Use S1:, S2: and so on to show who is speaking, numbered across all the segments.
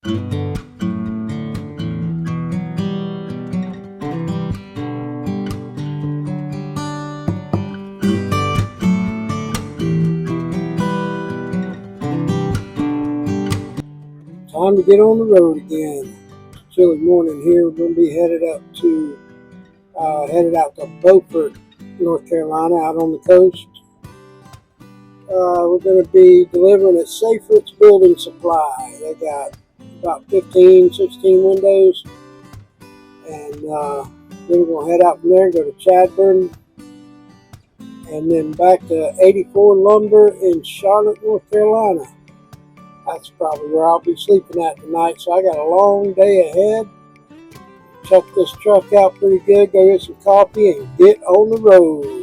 S1: Time to get on the road again. Chilly morning here. We're going to be headed out to Beaufort, North Carolina, out on the coast. We're going to be delivering at Safritz Building Supply. They got about 15, 16 windows. And then we're going to head out from there and go to Chadbourn. And then back to 84 Lumber in Charlotte, North Carolina. That's probably where I'll be sleeping at tonight. So I got a long day ahead. Check this truck out pretty good. Go get some coffee and get on the road.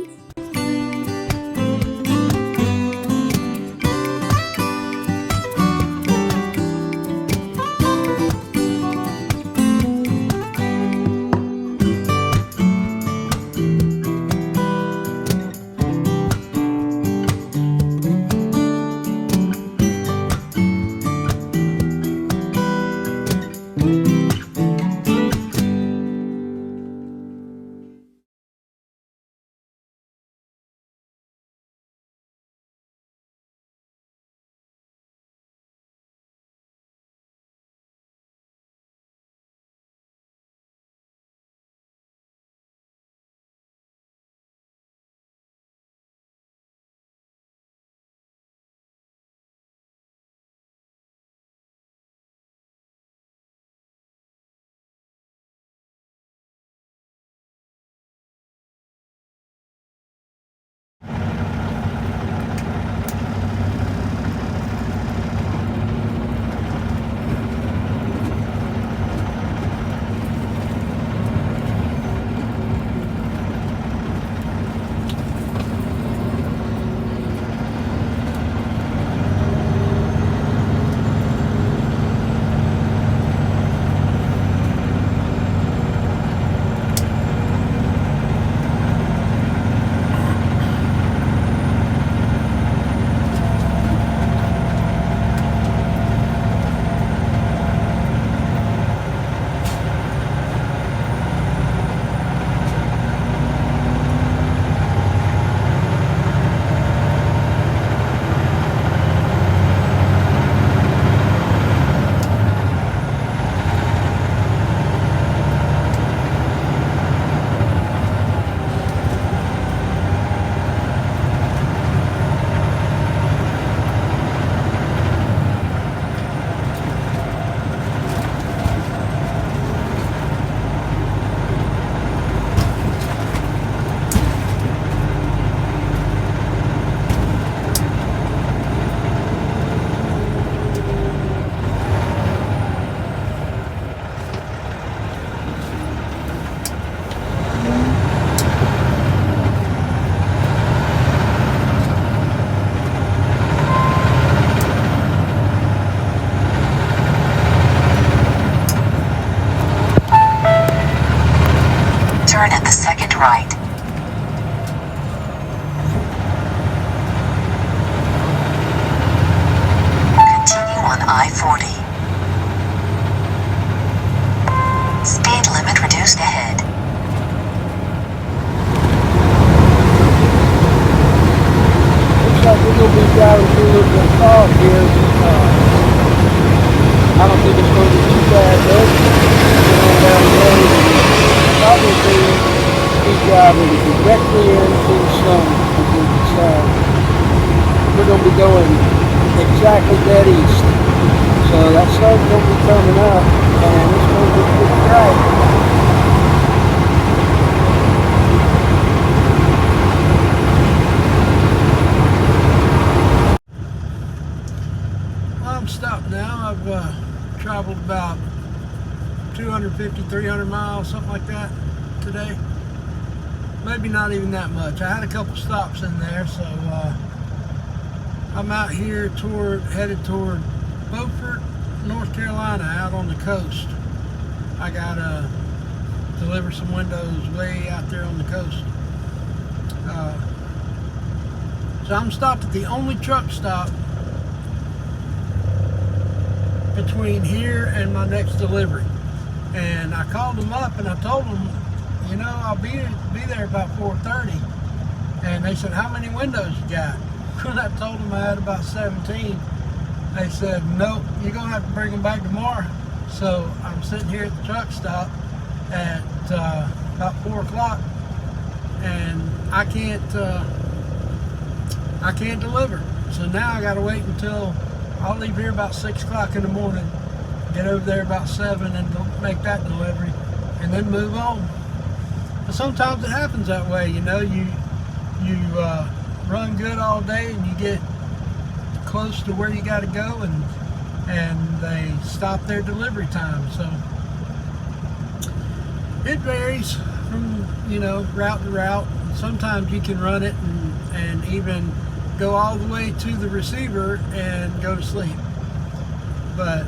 S2: Turn at the second right. Continue on I-40. Speed limit reduced ahead.
S1: Looks like we're going to be driving through a little bit of fog here. I don't think it's going to be too bad though. Going down the road. Probably be driving directly into the sun. We're going to be going exactly dead east. So that sun's going to be coming up and it's going to be pretty bright. I'm stopped now. I've traveled about 250, 300 miles, something like that today. Maybe not even that much. I had a couple stops in there, so I'm out here headed toward Beaufort, North Carolina, out on the coast. I gotta deliver some windows way out there on the coast. So I'm stopped at the only truck stop between here and my next delivery. And I called them up and I told them, you know, I'll be there about 4:30. And they said, how many windows you got? When I told them I had about 17, they said, nope, you're going to have to bring them back tomorrow. So I'm sitting here at the truck stop at about 4 o'clock, and I can't deliver. So now I got to wait until I'll leave here about 6 o'clock in the morning, get over there about 7 and make that delivery, and then move on. But sometimes it happens that way, you know. You run good all day and you get close to where you got to go, and they stop their delivery time. So it varies from, you know, route to route. Sometimes you can run it and even go all the way to the receiver and go to sleep. But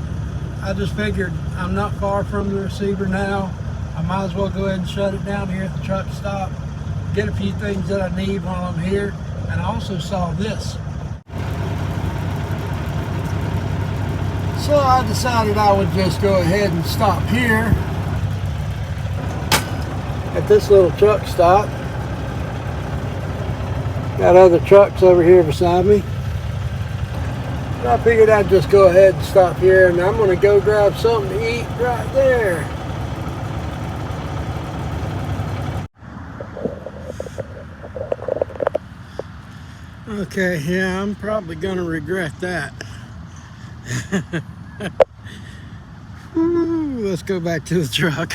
S1: I just figured I'm not far from the receiver now. I might as well go ahead and shut it down here at the truck stop, get a few things that I need while I'm here. And I also saw this. So I decided I would just go ahead and stop here at this little truck stop. Got other trucks over here beside me. So I figured I'd just go ahead and stop here, and I'm going to go grab something to eat right there. Okay, yeah, I'm probably gonna regret that. Ooh, let's go back to the truck.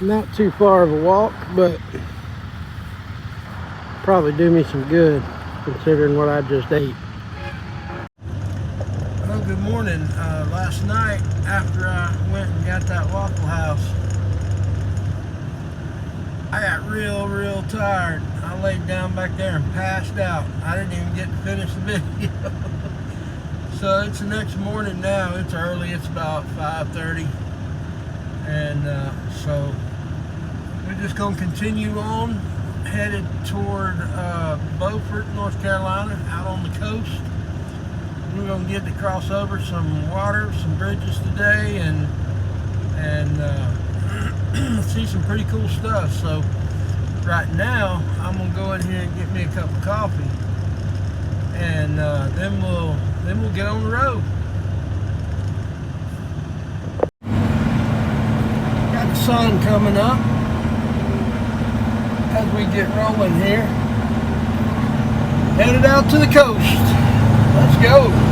S1: Not too far of a walk, but probably do me some good considering what I just ate. Well, good morning. Last night after I went and got that Waffle House, I got real tired. I laid down back there and passed out. I didn't even get to finish the video. So it's the next morning now. It's early. It's about 5:30. And so we're just going to continue on, headed toward Beaufort, North Carolina, out on the coast. We're going to get to cross over some water, some bridges today, and see some pretty cool stuff. So right now I'm gonna go in here and get me a cup of coffee, and then we'll get on the road. Got the sun coming up as we get rolling here. Headed out to the coast. Let's go.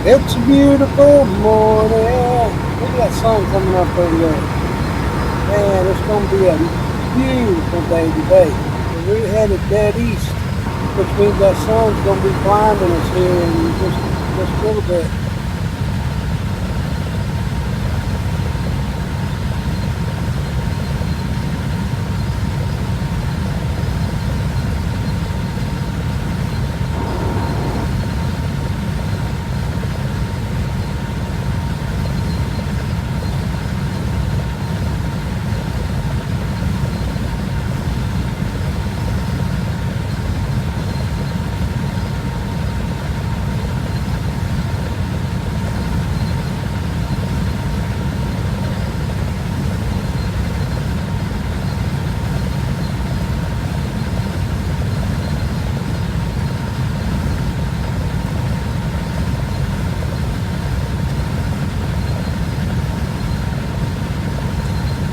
S1: It's a beautiful morning. Look at that sun coming up over there. Man, it's going to be a beautiful day today. And we're headed dead east, which means that sun's going to be blinding us here in just a little bit.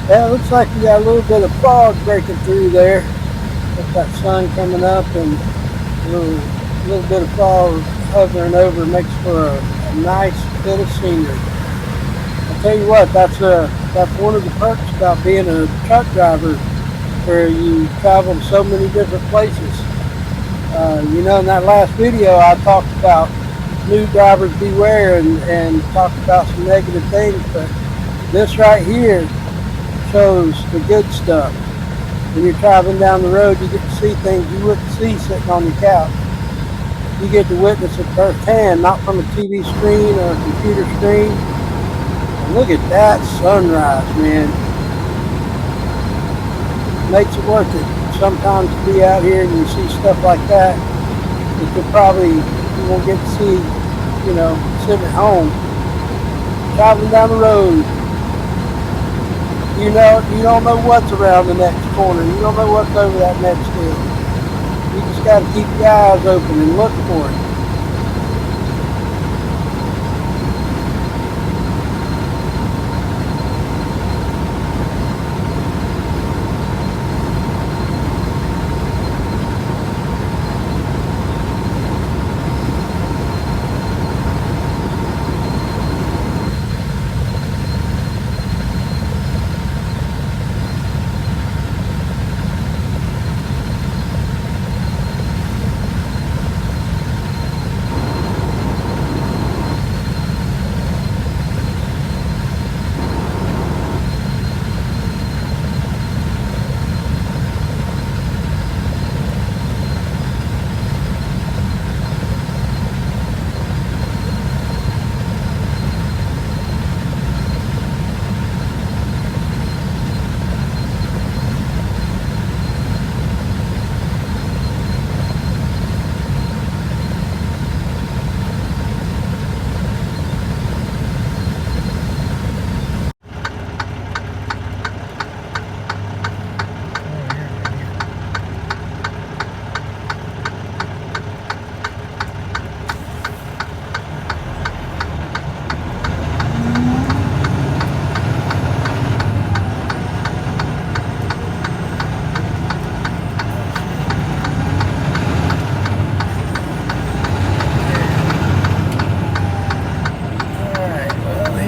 S1: Yeah, it looks like we got a little bit of fog breaking through there. With that sun coming up, and a little bit of fog hovering over makes for a nice bit of scenery. I'll tell you what, that's one of the perks about being a truck driver, where you travel to so many different places. You know, in that last video I talked about new drivers beware and talk about some negative things, but this right here shows the good stuff. When you're traveling down the road, you get to see things you wouldn't see sitting on your couch. You get to witness it firsthand, not from a TV screen or a computer screen. And look at that sunrise, man. Makes it worth it. Sometimes to be out here and you see stuff like that, you won't get to see, sitting at home. Traveling down the road, you don't know what's around the next corner. You don't know what's over that next hill. You just got to keep your eyes open and look for it.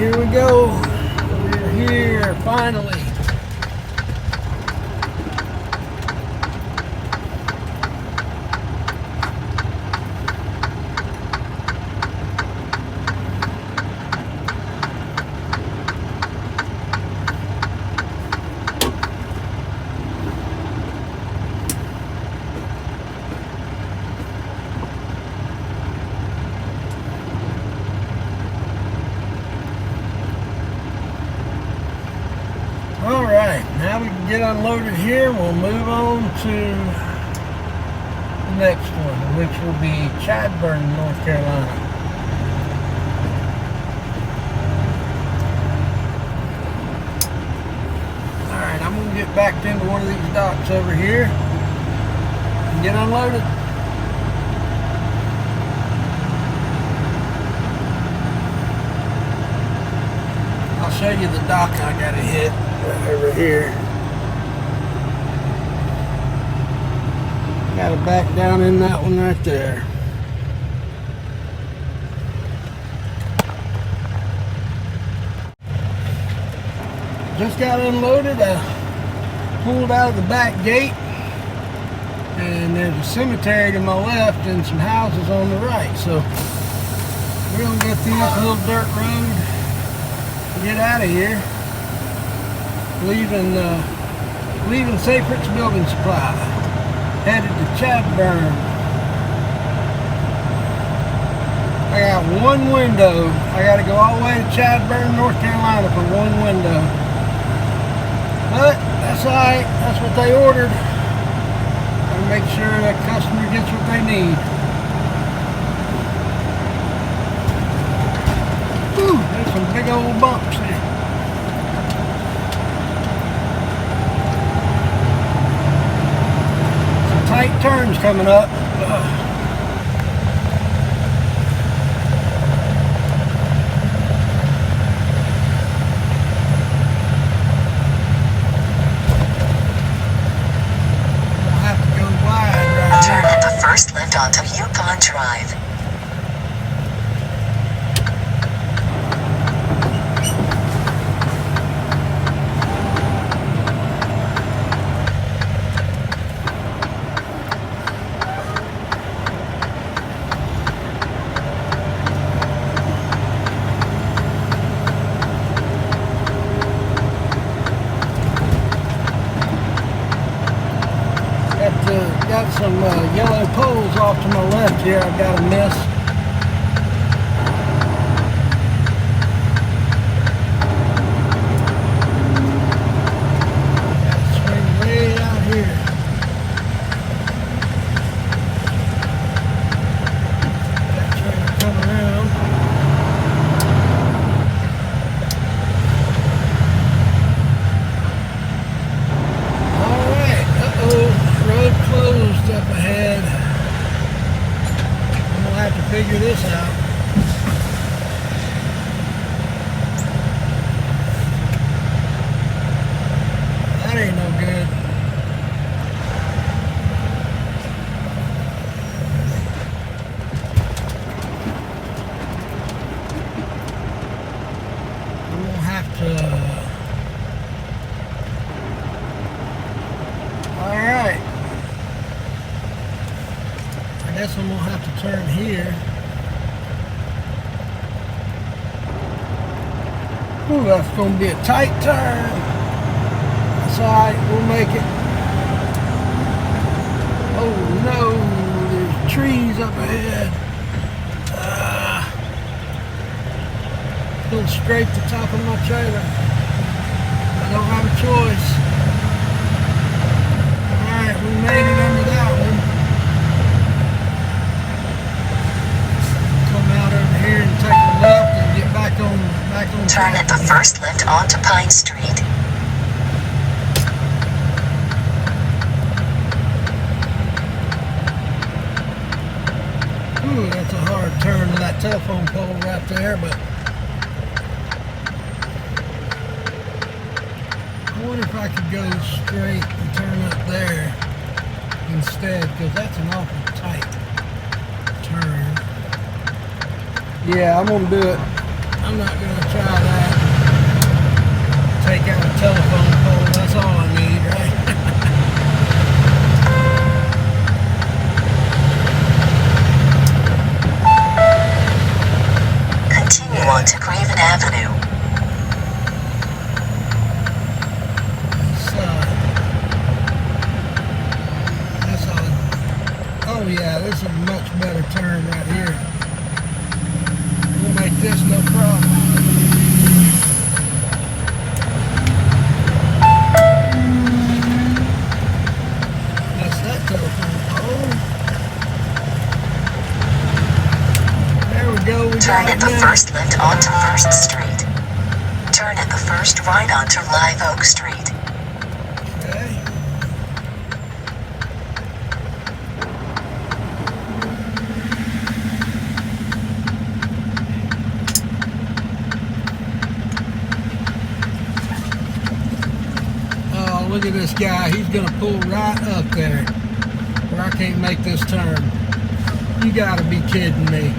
S1: Here we go. We're here finally. Alright, now we can get unloaded here. We'll move on to the next one, which will be Chadbourn, North Carolina. Alright, I'm going to get backed into one of these docks over here and get unloaded. I'll show you the dock I got to hit. Right over here. Got to back down in that one right there. Just got unloaded. I pulled out of the back gate, and there's a cemetery to my left and some houses on the right. So we're gonna get through this little dirt road and get out of here. Leaving Safrit's Building Supply, headed to Chadbourn. I got one window. I got to go all the way to Chadbourn, North Carolina for one window. But that's alright. That's what they ordered. Gotta make sure that customer gets what they need. Whew, there's some big old bumps here. Tight turns coming up. We'll have to go wide right
S2: Turn
S1: here.
S2: at the first left onto Yukon Drive.
S1: some yellow poles off to my left here. I've got to miss. Got to swing way out here. Got to try to come around. Road closed up ahead. I'm gonna have to figure this out. That ain't no good. I'm gonna have to. All right. I guess I'm gonna have to turn here. Ooh, that's gonna be a tight turn. That's alright, we'll make it. Oh no, there's trees up ahead. Gonna scrape the top of my trailer. I don't have a choice. Alright, we made it under that one. Here and take a left and get back on
S2: Turn at the first left onto Pine Street.
S1: Ooh, that's a hard turn to that telephone pole right there, but I wonder if I could go straight and turn up there instead, because that's an awful tight turn. Yeah, I'm gonna do it. I'm not gonna try that. Take out a telephone pole, that's all I need, right?
S2: Continue on to Craven Avenue.
S1: That's all. Oh yeah, this is a much better turn right here. We'll make this no problem. That's that telephone pole. There we go.
S2: Turn at the first left onto First Street. Turn at the first right onto Live Oak Street.
S1: Okay. Look at this guy, he's gonna pull right up there where I can't make this turn. You gotta be kidding me.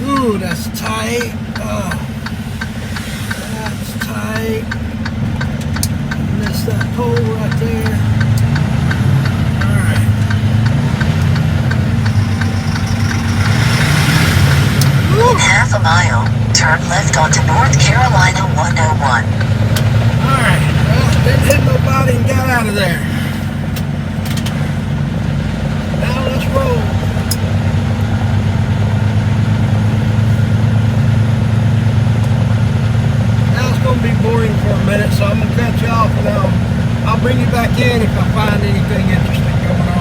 S1: Ooh, that's tight. Oh, that's tight. Missed that pole right there. Alright.
S2: In half a mile, turn left onto North Carolina 101.
S1: Alright, well, didn't hit nobody and got out of there. Now let's roll. Going to be boring for a minute, so I'm going to cut you off and I'll bring you back in if I find anything interesting going on.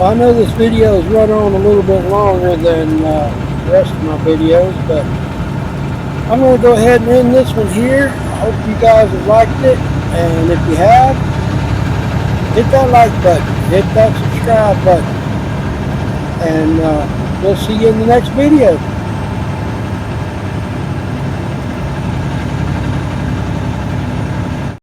S1: I know this video is run on a little bit longer than the rest of my videos, but I'm going to go ahead and end this one here. I hope you guys have liked it, and if you have, hit that like button, hit that subscribe button, and we'll see you in the next video.